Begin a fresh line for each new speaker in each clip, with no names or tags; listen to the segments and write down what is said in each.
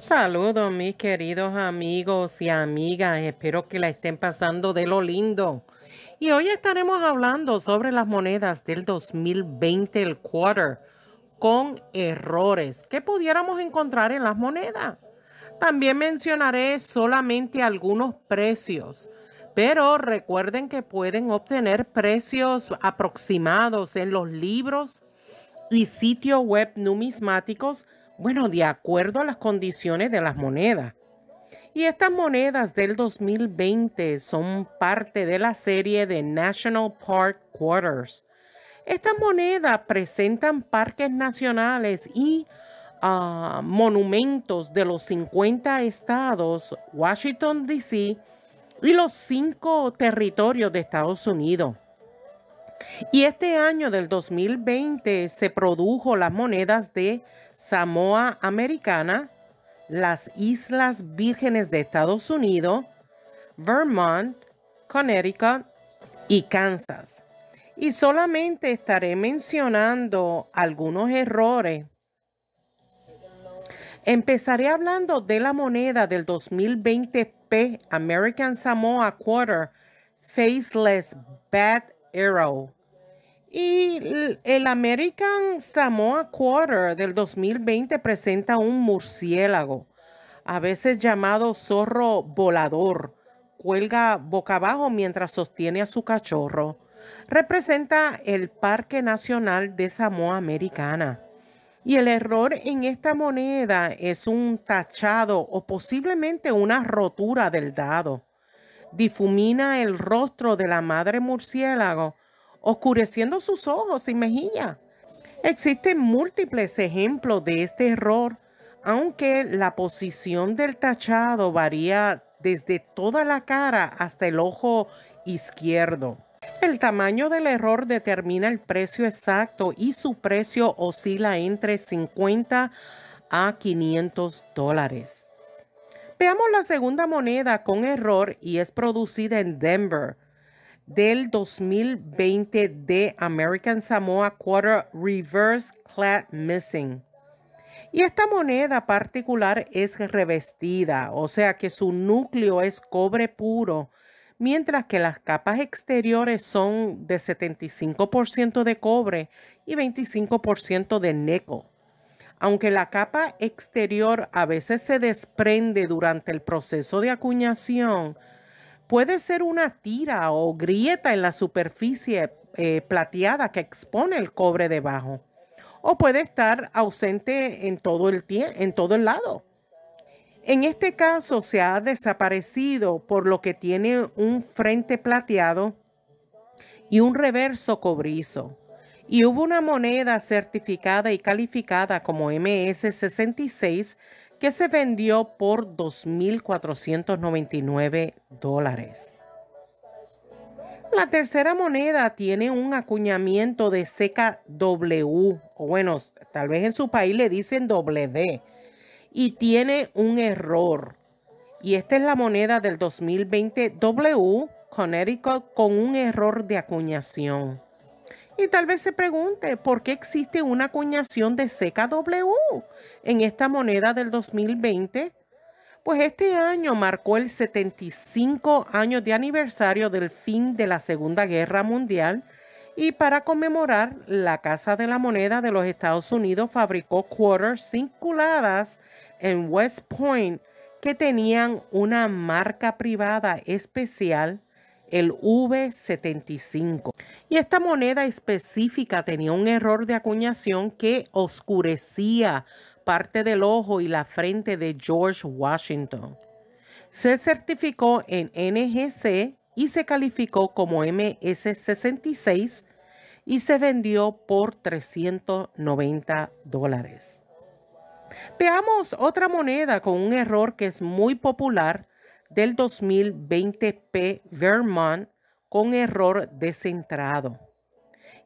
Saludos mis queridos amigos y amigas, espero que la estén pasando de lo lindo. Y hoy estaremos hablando sobre las monedas del 2020, el quarter, con errores que pudiéramos encontrar en las monedas. También mencionaré solamente algunos precios, pero recuerden que pueden obtener precios aproximados en los libros y sitios web numismáticos, bueno, de acuerdo a las condiciones de las monedas. Y estas monedas del 2020 son parte de la serie de National Park Quarters. Estas monedas presentan parques nacionales y monumentos de los 50 estados, Washington, D.C. y los 5 territorios de Estados Unidos. Y este año del 2020 se produjo las monedas de Samoa Americana, las Islas Vírgenes de Estados Unidos, Vermont, Connecticut y Kansas. Y solamente estaré mencionando algunos errores. Empezaré hablando de la moneda del 2020P American Samoa Quarter Faceless Bad Arrow. Y el American Samoa Quarter del 2020 presenta un murciélago, a veces llamado zorro volador. Cuelga boca abajo mientras sostiene a su cachorro. Representa el Parque Nacional de Samoa Americana. Y el error en esta moneda es un tachado o posiblemente una rotura del dado. Difumina el rostro de la madre murciélago, oscureciendo sus ojos y mejillas. Existen múltiples ejemplos de este error, aunque la posición del tachado varía desde toda la cara hasta el ojo izquierdo. El tamaño del error determina el precio exacto y su precio oscila entre 50 a $500. Veamos la segunda moneda con error y es producida en Denver del 2020 de American Samoa Quarter Reverse Clad Missing. Y esta moneda particular es revestida, o sea que su núcleo es cobre puro, mientras que las capas exteriores son de 75% de cobre y 25% de níquel. Aunque la capa exterior a veces se desprende durante el proceso de acuñación, puede ser una tira o grieta en la superficie plateada que expone el cobre debajo. O puede estar ausente en todo el lado. En este caso se ha desaparecido, por lo que tiene un frente plateado y un reverso cobrizo. Y hubo una moneda certificada y calificada como MS-66 que se vendió por $2,499. La tercera moneda tiene un acuñamiento de CKW, o bueno, tal vez en su país le dicen W, y tiene un error. Y esta es la moneda del 2020 W Connecticut con un error de acuñación. Y tal vez se pregunte, ¿por qué existe una acuñación de CKW en esta moneda del 2020? Pues este año marcó el 75 años de aniversario del fin de la Segunda Guerra Mundial y para conmemorar, la Casa de la Moneda de los Estados Unidos fabricó quarters circuladas en West Point que tenían una marca privada especial, el V75. Y esta moneda específica tenía un error de acuñación que oscurecía parte del ojo y la frente de George Washington. Se certificó en NGC y se calificó como MS-66 y se vendió por $390. Veamos otra moneda con un error que es muy popular del 2020P Vermont con error descentrado.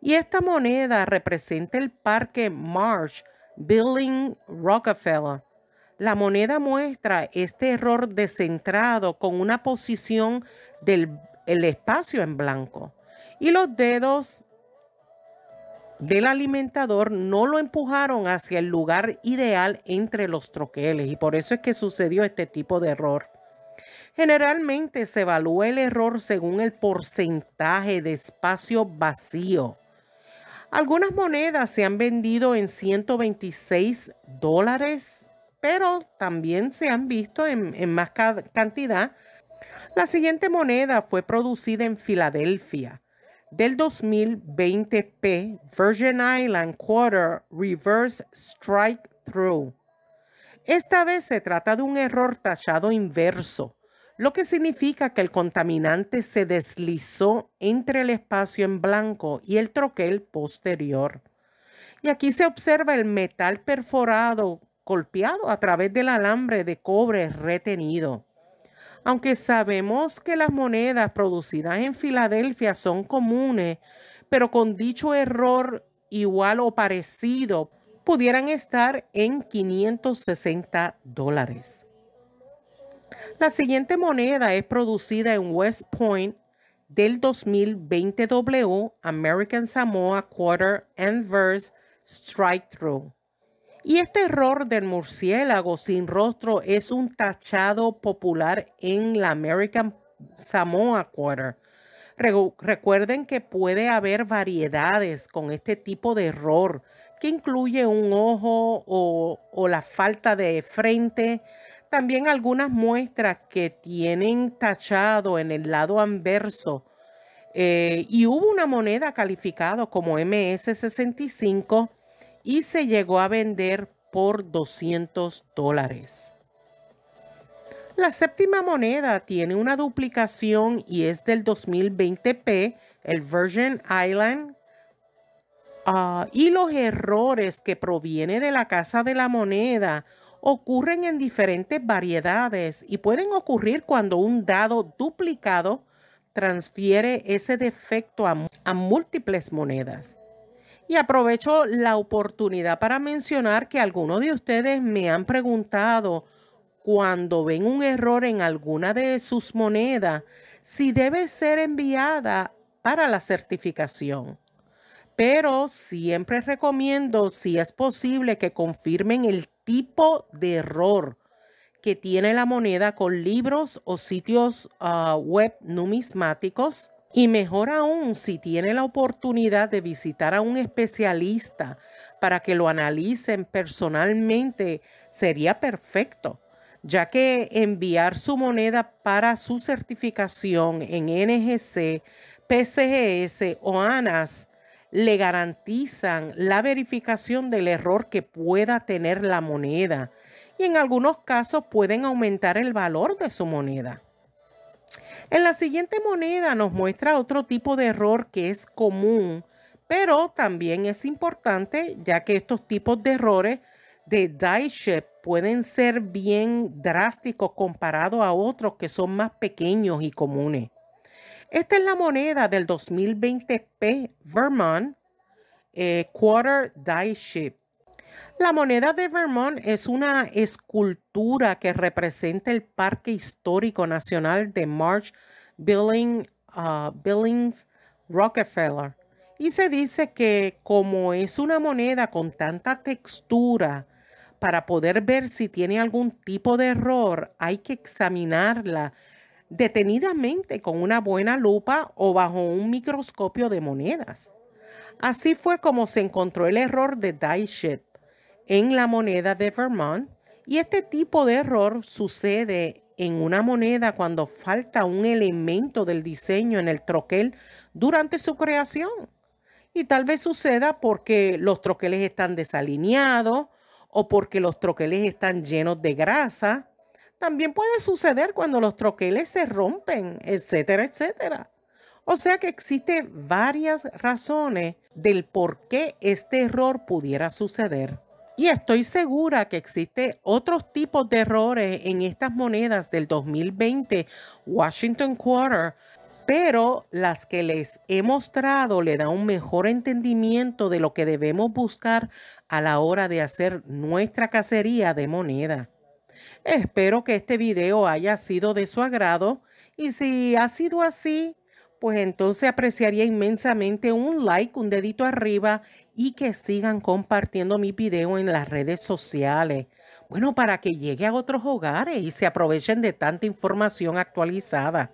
Y esta moneda representa el parque Marsh Building Rockefeller. La moneda muestra este error descentrado con una posición del espacio en blanco. Y los dedos del alimentador no lo empujaron hacia el lugar ideal entre los troqueles y por eso es que sucedió este tipo de error. Generalmente se evalúa el error según el porcentaje de espacio vacío. Algunas monedas se han vendido en $126, pero también se han visto en más cantidad. La siguiente moneda fue producida en Filadelfia del 2020p Virgin Island Quarter Reverse Strike Through. Esta vez se trata de un error tachado inverso, lo que significa que el contaminante se deslizó entre el espacio en blanco y el troquel posterior. Y aquí se observa el metal perforado golpeado a través del alambre de cobre retenido. Aunque sabemos que las monedas producidas en Filadelfia son comunes, pero con dicho error igual o parecido, pudieran estar en $560. La siguiente moneda es producida en West Point del 2020W American Samoa Quarter Inverse Strike Through. Y este error del murciélago sin rostro es un tachado popular en la American Samoa Quarter. Recuerden que puede haber variedades con este tipo de error, que incluye un ojo o la falta de frente. También algunas muestras que tienen tachado en el lado anverso. Y hubo una moneda calificada como MS65 y se llegó a vender por $200. La séptima moneda tiene una duplicación y es del 2020p, el Virgin Island. Y los errores que provienen de la casa de la moneda ocurren en diferentes variedades y pueden ocurrir cuando un dado duplicado transfiere ese defecto a múltiples monedas. Y aprovecho la oportunidad para mencionar que algunos de ustedes me han preguntado cuando ven un error en alguna de sus monedas si debe ser enviada para la certificación. Pero siempre recomiendo, si es posible, que confirmen el tipo de error que tiene la moneda con libros o sitios web numismáticos. Y mejor aún, si tiene la oportunidad de visitar a un especialista para que lo analicen personalmente, sería perfecto, ya que enviar su moneda para su certificación en NGC, PCGS o ANAS le garantizan la verificación del error que pueda tener la moneda y en algunos casos pueden aumentar el valor de su moneda. En la siguiente moneda nos muestra otro tipo de error que es común, pero también es importante ya que estos tipos de errores de die shift pueden ser bien drásticos comparado a otros que son más pequeños y comunes. Esta es la moneda del 2020p Vermont Quarter Die Shift. La moneda de Vermont es una escultura que representa el Parque Histórico Nacional de Marsh Billings, Rockefeller. Y se dice que como es una moneda con tanta textura, para poder ver si tiene algún tipo de error, hay que examinarla detenidamente con una buena lupa o bajo un microscopio de monedas. Así fue como se encontró el error de die shift en la moneda de Vermont, y este tipo de error sucede en una moneda cuando falta un elemento del diseño en el troquel durante su creación. Y tal vez suceda porque los troqueles están desalineados o porque los troqueles están llenos de grasa. También puede suceder cuando los troqueles se rompen, etcétera, etcétera. O sea que existen varias razones del por qué este error pudiera suceder. Y estoy segura que existen otros tipos de errores en estas monedas del 2020 Washington Quarter, pero las que les he mostrado le dan un mejor entendimiento de lo que debemos buscar a la hora de hacer nuestra cacería de moneda. Espero que este video haya sido de su agrado y si ha sido así, pues entonces apreciaría inmensamente un like, un dedito arriba y que sigan compartiendo mi video en las redes sociales. Bueno, para que llegue a otros hogares y se aprovechen de tanta información actualizada.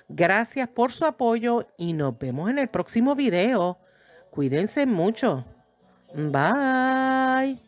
Gracias por su apoyo y nos vemos en el próximo video. Cuídense mucho. Bye.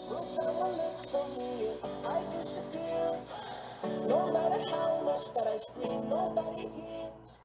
Will someone look for me if I disappear? No matter how much that I scream, nobody hears.